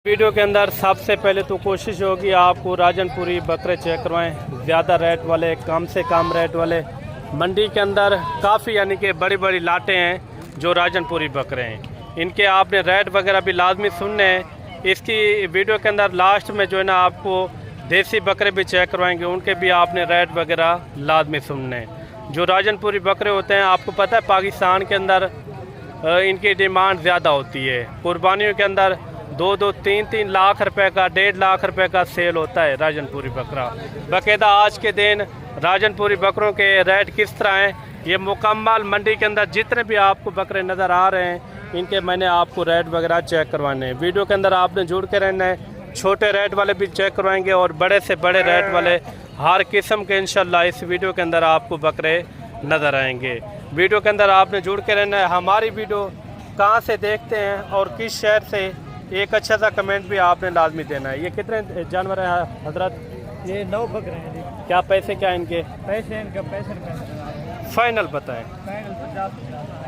Video के अंदर सबसे पहले तो कोशिश होगी आपको राजनपुरी बकरे चेक करवाएं, ज़्यादा रेट वाले, कम से कम रेट वाले। मंडी के अंदर काफ़ी यानी कि बड़ी बड़ी लाटें हैं जो राजनपुरी बकरे हैं, इनके आपने रेट वगैरह भी लाजमी सुनने हैं। इसकी वीडियो के अंदर लास्ट में जो है ना आपको देसी बकरे भी चेक करवाएंगे, उनके भी आपने रेट वगैरह लाजमी सुनने हैं। जो राजनपुरी बकरे होते हैं आपको पता है पाकिस्तान के अंदर इनकी डिमांड ज़्यादा होती है। कुर्बानियों के अंदर 2-2, 3-3 लाख रुपए का, 1.5 लाख रुपए का सेल होता है राजनपुरी बकरा। बाकायदा आज के दिन राजनपुरी बकरों के रेट किस तरह हैं, ये मुकम्मल मंडी के अंदर जितने भी आपको बकरे नज़र आ रहे हैं इनके मैंने आपको रेट वगैरह चेक करवाने हैं। वीडियो के अंदर आपने जुड़ के रहना है। छोटे रेट वाले भी चेक करवाएंगे और बड़े से बड़े रेट वाले हर किस्म के इंशाल्लाह इस वीडियो के अंदर आपको बकरे नज़र आएंगे। वीडियो के अंदर आपने जुड़ के रहना है। हमारी वीडियो कहाँ से देखते हैं और किस शहर से, एक अच्छा सा कमेंट भी आपने लाजमी देना है। ये कितने जानवर हैं हजरत? ये 9 बकरे हैं। क्या पैसे क्या इनके? पैसे इनका 65 फाइनल बताएं। फाइनल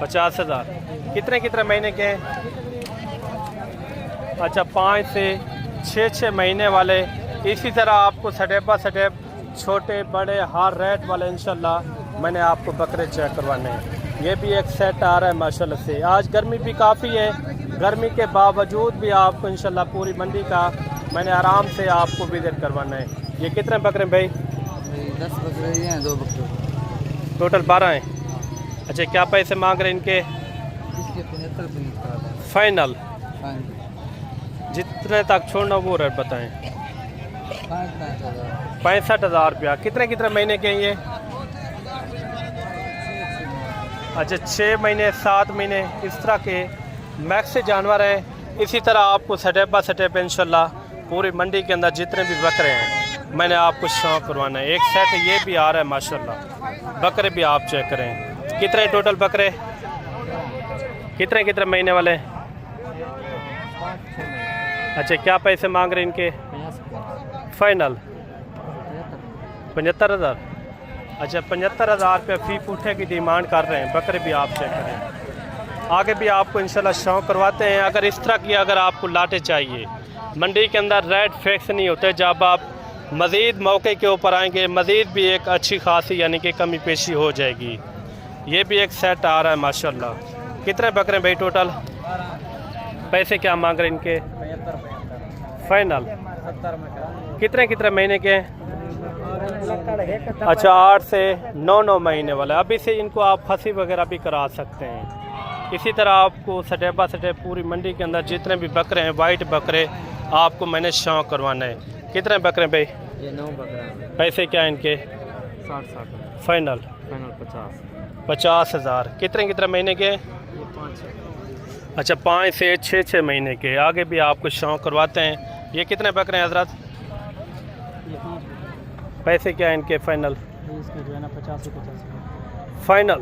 50,000। कितने महीने के हैं? अच्छा, 5 से 6 महीने वाले। इसी तरह आपको स्टेप बाय स्टेप छोटे बड़े हर रेट वाले इंशाल्लाह मैंने आपको बकरे चेक करवाने हैं। ये भी एक सेट आ रहा है माशाल्लाह से। आज गर्मी भी काफ़ी है, गर्मी के बावजूद भी आपको इंशाल्लाह पूरी मंडी का मैंने आराम से आपको विजिट करवाना है। ये कितने बकरे भाई? 10 बकरे हैं, 2 बकरे टोटल 12 हैं। अच्छा, क्या पैसे मांग रहे हैं इनके? इसके 75 फाइनल जितने तक छोड़ना वो रेट बताएं। 65,000 रुपया। कितने महीने के हैं ये? अच्छा, 6 महीने 7 महीने इस तरह के मैक्स से जानवर हैं। इसी तरह आपको स्टेप बाय स्टेप इंशाल्लाह पूरी मंडी के अंदर जितने भी बकरे हैं मैंने आपको शौक करवाना है। एक सेट ये भी आ रहा है माशाल्लाह। बकरे भी आप चेक करें। कितने टोटल बकरे? कितने महीने वाले? अच्छा, क्या पैसे मांग रहे हैं इनके? फाइनल 75,000। अच्छा, 75,000 रुपये फी पुठे की डिमांड कर रहे हैं। बकरे भी आप चेक करें। आगे भी आपको इंशाल्लाह शौक करवाते हैं। अगर इस तरह की अगर आपको लाटे चाहिए, मंडी के अंदर रेट फिक्स नहीं होते। जब आप मज़ीद मौके के ऊपर आएंगे मज़ीद भी एक अच्छी खासी यानी कि कमी पेशी हो जाएगी। ये भी एक सेट आ रहा है माशाल्लाह। कितने बकरे भाई टोटल? पैसे क्या मांग रहे हैं इनके? 75 फाइनल 70 में। कितने महीने के हैं? अच्छा, 8 से 9 महीने वाले। अभी से इनको आप फंसी वगैरह भी करा सकते हैं। इसी तरह आपको स्टेप बाय स्टेप पूरी मंडी के अंदर जितने भी बकरे हैं वाइट बकरे आपको मैंने शौक करवाना है। कितने बकरे भाई? ये 9 बकरे। पैसे क्या इनके? 60 फाइनल 50,000। कितने महीने के? ये 5। अच्छा, 5 से 6 महीने के। आगे भी आपको शौक करवाते हैं। ये कितने बकरे हैं हजरत? पैसे क्या इनके? फाइनल इसका जो है ना 50 फाइनल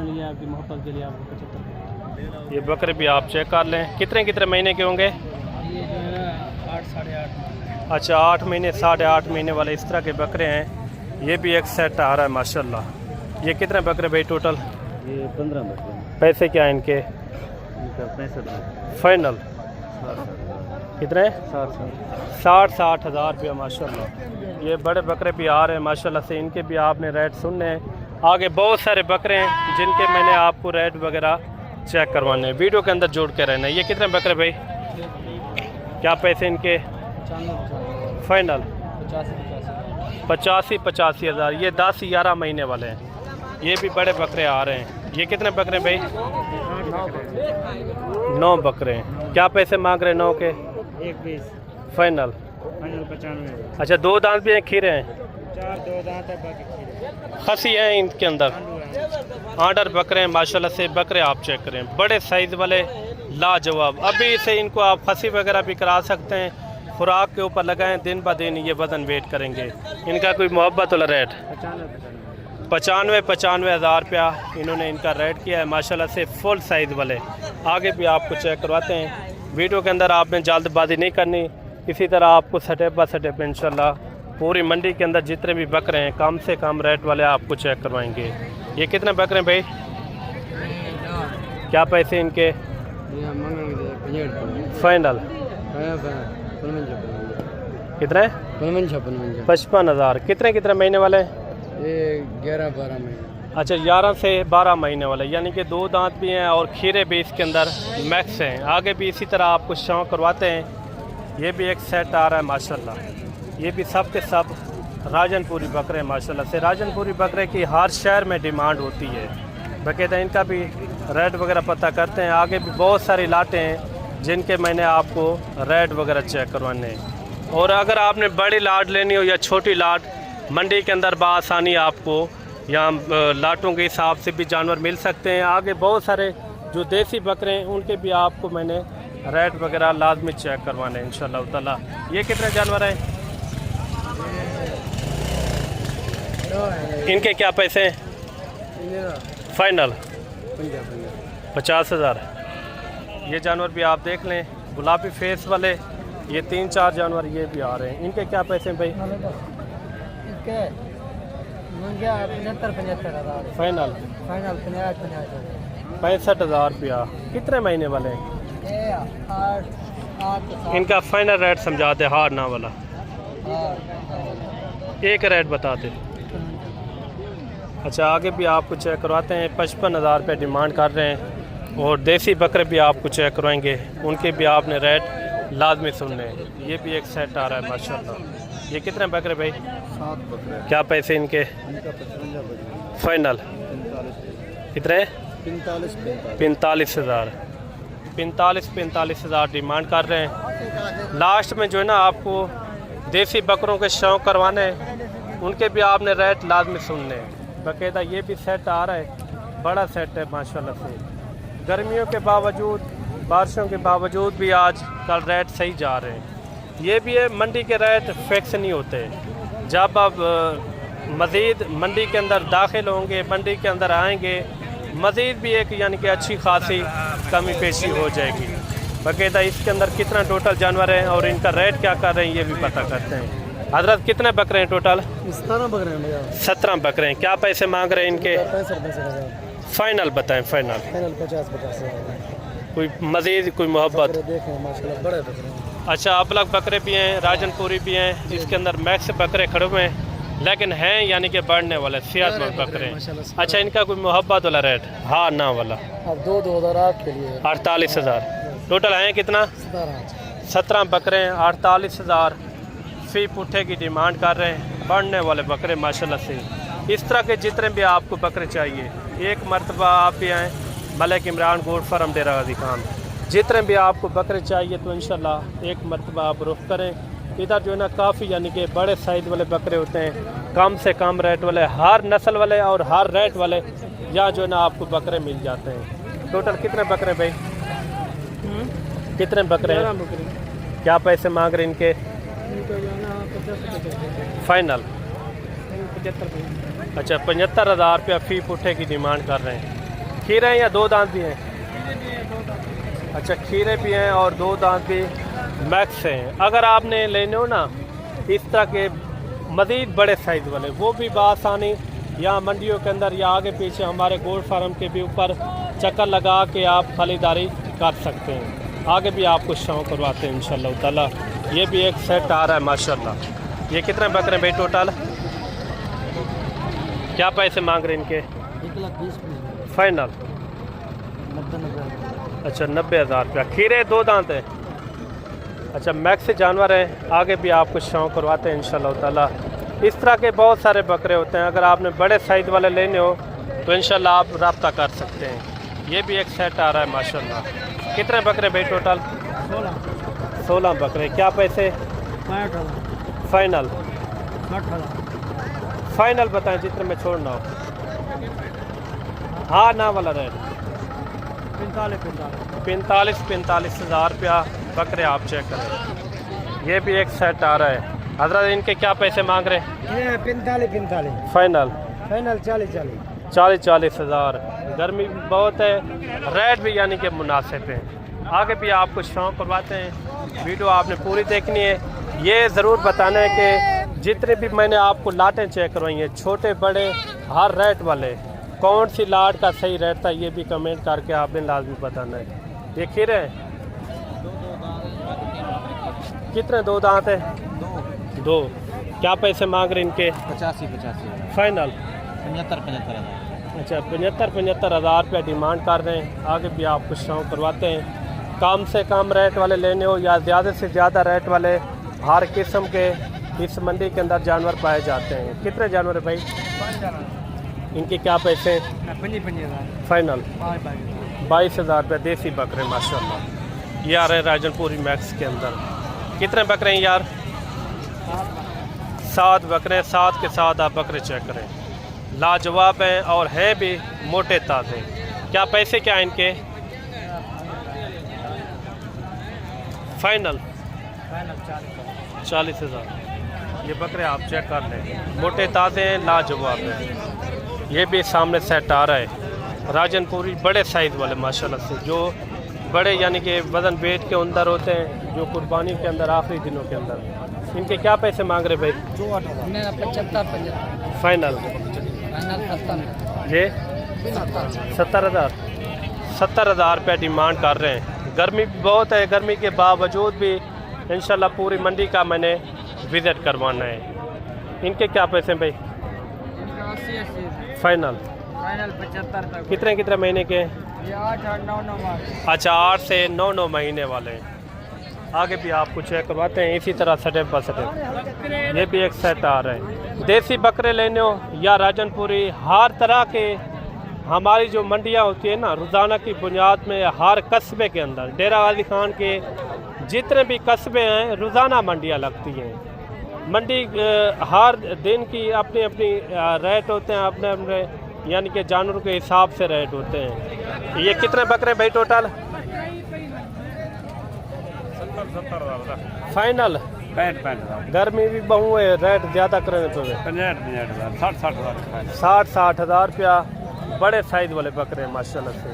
ये आपकी मोहब्बत के लिए आपको 75। ये बकरे भी आप चेक कर लें। कितने महीने के होंगे? ये जो है ना 8 साढ़े 8। अच्छा, 8 महीने 8.5 महीने वाले इस तरह के बकरे हैं। ये भी एक सेट आ रहा है माशाल्लाह। ये कितने बकरे भाई टोटल? ये 15 बकरे। पैसे क्या इनके? इनका 65। फाइनल कितने? 60 हज़ार रुपया माशाल्लाह। ये बड़े बकरे भी आ रहे हैं माशाल्लाह से। इनके भी आपने रेट सुनने हैं। आगे बहुत सारे बकरे हैं जिनके मैंने आपको रेट वगैरह चेक करवाने हैं। वीडियो के अंदर जोड़ के रहना है। ये कितने बकरे भाई? क्या पैसे इनके? 95 फाइनल 85 85,000। ये 10-11 महीने वाले हैं। ये भी बड़े बकरे आ रहे हैं। ये कितने बकरे भाई? 9 बकरे हैं। क्या पैसे मांग रहे हैं 9 के? 120। फाइनल 95। अच्छा, 2 दांत भी हैं, खीरे हैं? 4 2 दांत है, बाकी खीरे। खसी हैं इनके अंदर। आर्डर बकरे हैं माशाल्लाह से। बकरे आप चेक करें, बड़े साइज़ वाले लाजवाब। अभी से इनको आप खसी वगैरह भी करा सकते हैं। खुराक के ऊपर लगाएं, दिन ब दिन ये वज़न वेट करेंगे। इनका कोई मोहब्बत वाला रेट 95,000 रुपया इन्होंने इनका रेट किया है माशाल्लाह से। फुल साइज़ वाले। आगे भी आपको चेक करवाते हैं। वीडियो के अंदर आपने जल्दबाजी नहीं करनी। इसी तरह आपको स्टेप बाय स्टेप इंशाल्लाह पूरी मंडी के अंदर जितने भी बकरे हैं कम से कम रेट वाले आपको चेक करवाएंगे। ये कितने बकरे हैं भाई? क्या पैसे इनके? फाइनल कितने? 55,000। कितने कितने महीने वाले? ये 11-12 महीने। अच्छा 11 से 12 महीने वाले, यानी कि 2 दांत भी हैं और खीरे भी इसके अंदर मैक्स हैं। आगे भी इसी तरह आपको शौक करवाते हैं। ये भी एक सेट आ रहा है माशाल्लाह। ये भी सब के सब राजनपुरी बकरे माशाल्लाह से। राजनपुरी बकरे की हर शहर में डिमांड होती है। बाकायदा इनका भी रेट वगैरह पता करते हैं। आगे भी बहुत सारी लाटें हैं जिनके मैंने आपको रेट वगैरह चेक करवाने हैं। और अगर आपने बड़ी लाट लेनी हो या छोटी लाट, मंडी के अंदर बआसानी आपको यहाँ लाटों के हिसाब से भी जानवर मिल सकते हैं। आगे बहुत सारे जो देसी बकरे हैं उनके भी आपको मैंने रेट वगैरह लाजमी चेक करवाने हैं इंशाल्लाह ताला। ये कितने जानवर हैं? इनके क्या पैसे हैं फाइनल? 50,000। ये जानवर भी आप देख लें, गुलाबी फेस वाले। ये 3-4 जानवर ये भी आ रहे हैं। इनके क्या पैसे हैं भाई? 75,000 फाइनल 65,000 रुपया। कितने महीने वाले हैं? इनका फाइनल रेट समझा दे, हार ना वाला एक रेट बताते। अच्छा आगे भी आपको चेक करवाते हैं। 55,000 रुपये डिमांड कर रहे हैं। और देसी बकरे भी आपको चेक करवाएंगे, उनके भी आपने रेट लाजमी सुनने हैं। ये भी एक सेट आ रहा है माशाल्लाह। ये कितने बकरे भाई? 7 बकरे। क्या पैसे इनके? फाइनल कितने? 45,000। 45,000 डिमांड कर रहे हैं। लास्ट में जो है ना आपको देसी बकरों के शौक करवाने हैं, उनके भी आपने रेट लाजमी सुनने हैं। बाकायदा ये भी सेट आ रहा है, बड़ा सेट है माशाल्लाह से। गर्मियों के बावजूद, बारिशों के बावजूद भी आज कल रेट सही जा रहे हैं। ये भी है, मंडी के रेट फिक्स नहीं होते। जब आप मज़ीद मंडी के अंदर दाखिल होंगे, मंडी के अंदर आएंगे, मज़ीद भी एक यानी कि अच्छी खासी कमी पेशी हो जाएगी। बाकायदा इसके अंदर कितना टोटल जानवर हैं और इनका रेट क्या कर रहे हैं ये भी पता करते हैं। हजरत कितने बकरे हैं टोटल? 17 बकरे हैं भैया। 17 बकरे हैं। क्या पैसे मांग रहे हैं इनके? 65,000 फाइनल बताएं। फाइनल 50,000। कोई मज़ीद कोई मोहब्बत? देखें माशाल्लाह बड़े बकरे हैं। अच्छा अबलग बकरे भी हैं, राजनपुरी भी हैं। इसके अंदर मैक्स बकरे खड़े हुए हैं, लेकिन हैं यानी कि बढ़ने वाले सेहतमंद बकरे हैं। अच्छा इनका कोई मोहब्बत वाला रेट? हाँ ना वाला? अब 2,000 के लिए 48,000। टोटल हैं कितना? 17 बकरे हैं। 48,000 फी पुट्ठे की डिमांड कर रहे हैं। बढ़ने वाले बकरे माशाल्लाह से। इस तरह के जितने भी आपको बकरे चाहिए, एक मरतबा आप भी आएँ मलिक इमरान गोट फार्म डेरा गाजी खान। जितने भी आपको बकरे चाहिए तो इंशाल्लाह एक मरतबा आप रुख करें। इधर जो है ना काफ़ी यानी कि बड़े साइज़ वाले बकरे होते हैं, कम से कम रेट वाले, हर नस्ल वाले और हर रेट वाले यहाँ जो है ना आपको बकरे मिल जाते हैं। टोटल कितने बकरे भाई? कितने बकरे हैं? क्या पैसे मांग रहे इनके? फाइनल 75। अच्छा 75,000 रुपया फी पुट्ठे की डिमांड कर रहे हैं। खीरे हैं या 2 दांत भी हैं? अच्छा खीरे भी हैं और 2 दांत भी मैक्स हैं। अगर आपने लेने हो ना इस तरह के मज़ीद बड़े साइज़ वाले, वो भी बासानी यहाँ मंडियों के अंदर या आगे पीछे हमारे गोल्ड फार्म के भी ऊपर चक्कर लगा के आप खरीदारी कर सकते हैं। आगे भी आपको शौक करवाते हैं इंशाल्लाह ताला। ये भी एक सेट आ रहा है माशाल्लाह। ये कितने बकरे भाई टोटल? क्या पैसे मांग रहे हैं इनके? 1,20,000 फाइनल 90,000। अच्छा 90,000 रुपया। खीरे 2 दांत है। अच्छा मैक्स जानवर है। आगे भी आपको शौक करवाते हैं इंशाल्लाह ताला। इस तरह के बहुत सारे बकरे होते हैं। अगर आपने बड़े साइज़ वाले लेने हो तो इंशाल्लाह आप रब्ता कर सकते हैं। ये भी एक सेट आ रहा है माशाल्लाह। कितने बकरे भाई टोटल? 16 बकरे। क्या पैसे? 65,000। फाइनल 60,000। फाइनल बताएं जितने में छोड़ना हो। हाँ ना वाला रेट? 45,000 रुपया बकरे आप चेक करें। ये भी एक सेट आ रहा है। हजरत इनके क्या पैसे मांग रहे हैं? ये 45,000। फाइनल 40,000। गर्मी भी बहुत है, रेट भी यानी कि मुनासिब है। आगे भी आपको शौक करवाते हैं। वीडियो आपने पूरी देखनी है। ये ज़रूर बताना है कि जितने भी मैंने आपको लाटें चेक करवाई हैं, छोटे बड़े हर रेट वाले, कौन सी लाट का सही रेट था ये भी कमेंट करके आपने लाजमी बताना है। ये खीरे हैं कितने दो दांत है? दो। क्या पैसे मांग रहे इनके? 85 फाइनल 75 हज़ार। अच्छा 75 हज़ार रुपया डिमांड कर रहे हैं। आगे भी आपको शौक करवाते हैं। कम से कम रेट वाले लेने हो या ज़्यादा से ज़्यादा रेट वाले, हर किस्म के इस मंडी के अंदर जानवर पाए जाते हैं। कितने जानवर है भाई? इनके क्या पैसे हैं? फाइनल 22,000 रुपये देसी बकरे माशाल्लाह। ये आ रहे राजनपुरी मैक्स के अंदर। कितने बकरे हैं यार? 7 बकरे। 7 के साथ आप बकरे चेक करें, लाजवाब हैं और हैं भी मोटे ताज़े। क्या पैसे क्या हैं इनके? फाइनल 40,000। ये बकरे आप चेक कर लें, मोटे ताज़े हैं, लाजवाब हैं। ये भी सामने सेट आ रहा है राजनपुरी बड़े साइज़ वाले माशाल्लाह से, जो बड़े यानी कि वज़न वेट के अंदर होते हैं, जो कुर्बानी के अंदर आखिरी दिनों के अंदर। इनके क्या पैसे मांग रहे भाई? 75 फाइनल ये 70,000। 70,000 रुपये डिमांड कर रहे हैं। गर्मी भी बहुत है, गर्मी के बावजूद भी इंशाल्लाह पूरी मंडी का मैंने विज़िट करवाना है। इनके क्या पैसे हैं भाई? 80 फाइनल 75 तक। कितने कितने महीने के? ये 8 और 9 माह। अच्छा 8 से 9 महीने वाले हैं। आगे भी आपको चेक करवाते हैं इसी तरह स्टेप बाय स्टेप। ये भी एक सेट आ रहा है। देसी बकरे लेने हो या राजनपुरी, हर तरह के हमारी जो मंडियाँ होती है ना, रोज़ाना की बुनियाद में हर कस्बे के अंदर, डेरा गाजी खान के जितने भी कस्बे हैं, रोज़ाना मंडियाँ लगती हैं। मंडी हर दिन की अपनी अपनी रेट होते हैं, अपने अपने यानी कि जानवरों के हिसाब से रेट होते हैं। ये कितने बकरे भाई टोटल? 70 फाइनल 65 गर्मी भी बहु है, रेट ज़्यादा करें तो 60 हज़ार रुपया। बड़े साइज़ वाले बकरे हैं माशाल्लाह से।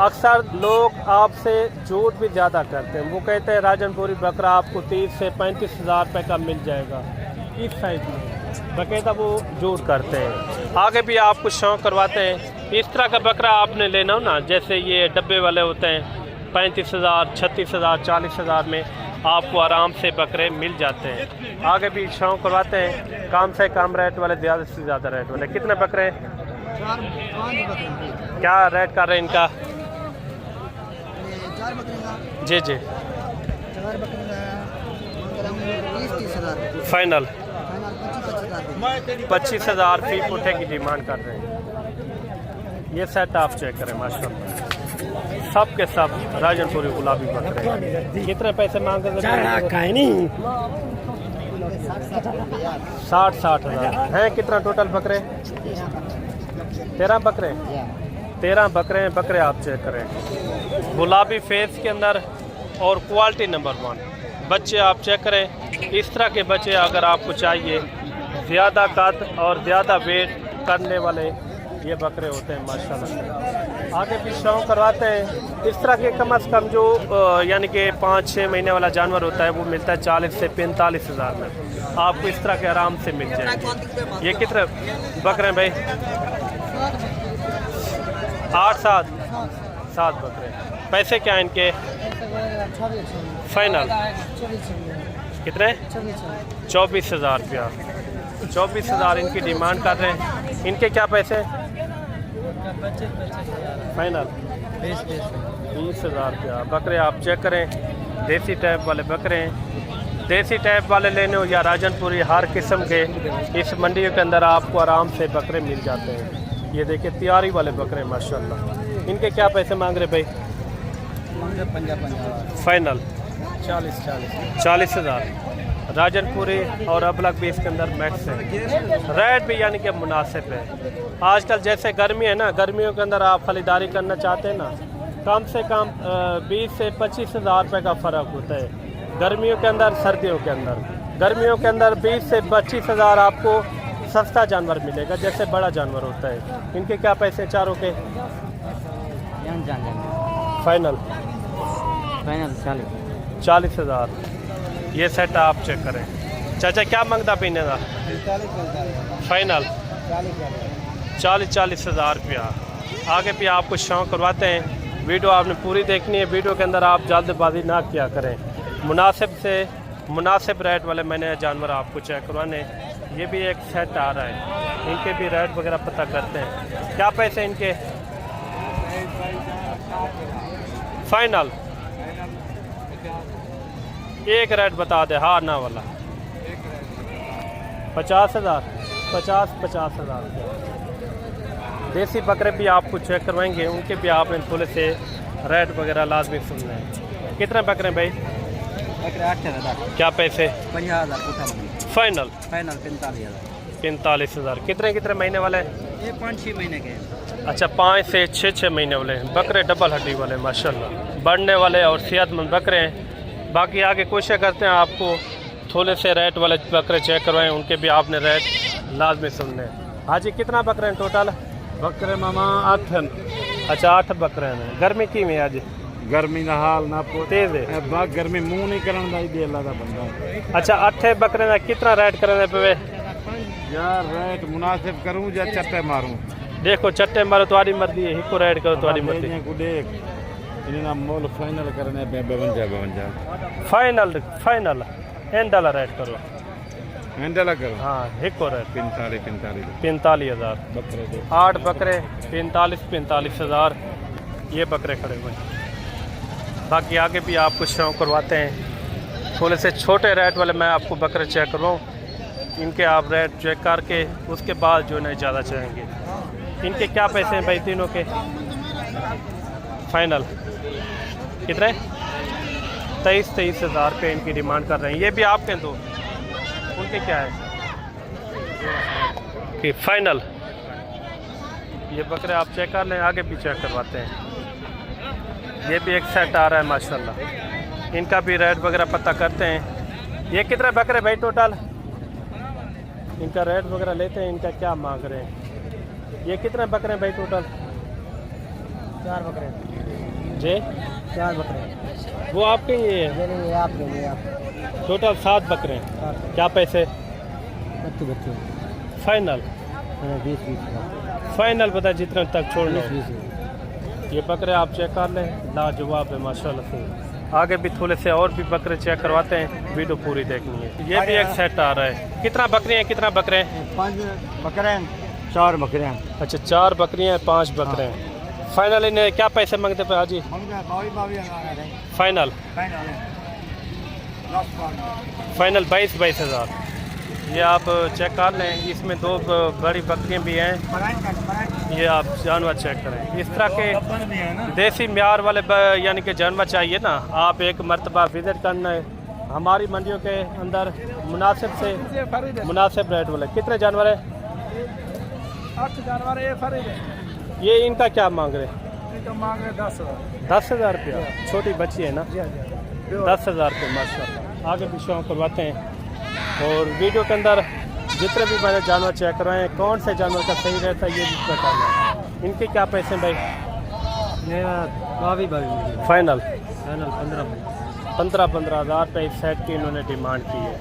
अक्सर लोग आपसे झूठ भी ज़्यादा करते हैं, वो कहते हैं राजनपुरी बकरा आपको 30 से 35 हज़ार रुपये का मिल जाएगा। इस साइज़ में बाकायदा वो झूठ करते हैं। आगे भी आपको शौक करवाते हैं। इस तरह का बकरा आपने लेना हो ना, जैसे ये डब्बे वाले होते हैं, 35,000 36,000 40,000 में आपको आराम से बकरे मिल जाते हैं। आगे भी शौक करवाते हैं। कम से कम रेट वाले, ज़्यादा से ज़्यादा रेट वाले। कितने बकरे हैं? 5 बकरे। क्या रेट कर रहे हैं इनका? 4 बकरे जी जी 4 बकरे 20-30 हज़ार। फाइनल 25 हज़ार फी पुट्ठे की डिमांड कर रहे हैं। ये सेट आप चेक करें माशाल्लाह, सब के सब राजनपुरी गुलाबी बकरे हैं। कितने पैसे मांग रहे हैं? 60 हज़ार हैं। कितना टोटल बकरे? 13 बकरे। 13 बकरे हैं। बकरे आप चेक करें, गुलाबी फेस के अंदर और क्वालिटी नंबर 1। बच्चे आप चेक करें। इस तरह के बच्चे अगर आपको चाहिए, ज़्यादा कद और ज़्यादा वेट करने वाले ये बकरे होते हैं माशाल्लाह। आगे भी शौक करवाते हैं। इस तरह के कम से कम जो यानी कि 5-6 महीने वाला जानवर होता है, वो मिलता है 40 से 45 हज़ार में। आपको इस तरह के आराम से मिल जाएंगे। ये कितने बकरे हैं भाई? 7 बकरे। पैसे क्या हैं इनके? फाइनल कितने? 24,000 रुपया। 24,000 इनकी डिमांड कर रहे हैं। इनके क्या पैसे? फाइनल 20,000 रुपया। बकरे आप चेक करें, देसी टाइप वाले बकरे हैं। देसी टाइप वाले लेने हो या राजनपुरी, हर किस्म के इस मंडी के अंदर आपको आराम से बकरे मिल जाते हैं। ये देखिए तैयारी वाले बकरे माशाल्लाह। इनके क्या पैसे मांग रहे भाई? 50 फाइनल 40 राजनपुरी और अबलग भी इसके अंदर मैक्स है। रेट भी यानी कि मुनासिब है। आजकल जैसे गर्मी है ना, गर्मियों के अंदर आप खरीदारी करना चाहते हैं ना, कम से कम 20 से 25 हज़ार रुपये का फ़र्क होता है गर्मियों के अंदर, सर्दियों के अंदर। गर्मियों के अंदर 20 से 25 हज़ार आपको सस्ता जानवर मिलेगा, जैसे बड़ा जानवर होता है। इनके क्या पैसे चारों के? फाइनल 40,000। ये सेट आप चेक करें। चाचा क्या मंगता पीने का? फाइनल 40 हज़ार रुपया। आगे भी आपको शौक करवाते हैं। वीडियो आपने पूरी देखनी है। वीडियो के अंदर आप जल्दबाजी ना किया करें, मुनासिब से मुनासिब रेट वाले मैंने जानवर आपको चेक करवाने। ये भी एक सेट आ रहा है, इनके भी रेट वगैरह पता करते हैं। क्या पैसे इनके फाइनल? एक रेट बता दे, हाँ ना वाला 50,000, 50,000। देसी बकरे भी आपको चेक करवाएंगे, उनके भी आपने थोड़े से रेट वगैरह लाजमी सुनने हैं। कितने बकरे भाई? बकरे 8,000। क्या पैसे? 50,000 फाइनल? फाइनल 45,000। 45,000। कितने महीने वाले? ये 5-6 महीने के हैं। अच्छा, 5 से 6 महीने वाले हैं बकरे, डबल हड्डी वाले माशाल्लाह, बढ़ने वाले और सेहतमंद बकरे हैं। बाकी आगे कोशिश करते हैं आपको थोड़े से रेट वाले बकरे चेक करवाएं, उनके भी आपने रेट लाजमी सुनने हैं। हाँ जी, कितना बकरे हैं टोटल? बकरे मामा 8 अच्छा 8 बकरे हैं। गर्मी की में आज गर्मी का हाल ना तेज है, गर्मी मुंह नहीं करन दा दे अल्लाह दा बंदा। अच्छा 8 बकरे का कितना रेट करने पे? यार रेट मुनासिब करूं या चट्टे मारूं? देखो चट्टे मारो तुम्हारी मर्जी है, हिको रेट करो तुम्हारी मर्जी। को देख इन्हें मोल फाइनल करने पे 52। फाइनल एंडला रेट करो, हैंडल करो। हाँ हिको रेट 45,000 बकरे दे। 8 बकरे 45,000 ये बकरे खड़े हुए हैं। बाकी आगे भी आपको शौक करवाते हैं, थोड़े से छोटे रेट वाले मैं आपको बकरे चेक करवाऊँ, इनके आप रेट चेक करके उसके बाद जो है ज़्यादा चाहेंगे। इनके क्या पैसे हैं भाई तीनों के? फाइनल कितने? 23,000 रुपये इनकी डिमांड कर रहे हैं। ये भी आपके दो, उनके क्या है कि फाइनल? ये बकरे आप चेक कर लें, आगे भी चेक करवाते हैं। ये भी एक सेट आ रहा है माशाल्लाह, इनका भी रेट वगैरह पता करते हैं। ये कितने बकरे भाई टोटल? इनका रेट वगैरह लेते हैं, इनका क्या मांग रहे हैं। ये कितने बकरे भाई टोटल? 4 बकरे जी 4 बकरे। वो आपके ही है? नहीं, ये आपके लिए आप टोटल 7 बकरे हैं। क्या पैसे? 32 फाइनल? 20 फाइनल बता जितने तक छोड़ लो। 20। ये बकरे आप चेक कर लें, लाजवाब है माशाल्लाह से। आगे भी थोड़े से और भी बकरे चेक करवाते हैं, वीडियो पूरी देखनी है। ये भी एक सेट आ रहा है। कितना बकरी हैं? कितना बकरे हैं? 5 बकरे हैं, 4 बकरे हैं। अच्छा 4 बकरियाँ हैं, 5 बकरे हैं। फाइनल इन्हें क्या पैसे मांगते पे हाजी? फाइनल? फाइनल 22,000। ये आप चेक कर लें, इसमें 2 बड़ी बकरियाँ भी हैं। ये आप जानवर चेक करें। इस तरह के देसी म्यार वाले यानी कि जानवर चाहिए ना, आप एक मरतबा विज़िट करना है हमारी मंडियों के अंदर, मुनासिब रेट वाले। कितने जानवर है? 8 जानवर है। ये इनका क्या मांग रहे हैं? इनका मांग रहे 10,000। 10,000 रुपया? छोटी बच्ची है ना? 10,000 रुपये माशाल्लाह। आगे भी शौक करवाते हैं और वीडियो के अंदर जितने भी मैंने जानवर चेक करवाए, कौन से जानवर का सही रहता है ये भी बताना। इनके क्या पैसे भाई? फाइनल? 15,000 15,000 रुपये इस सेट की इन्होंने डिमांड की है।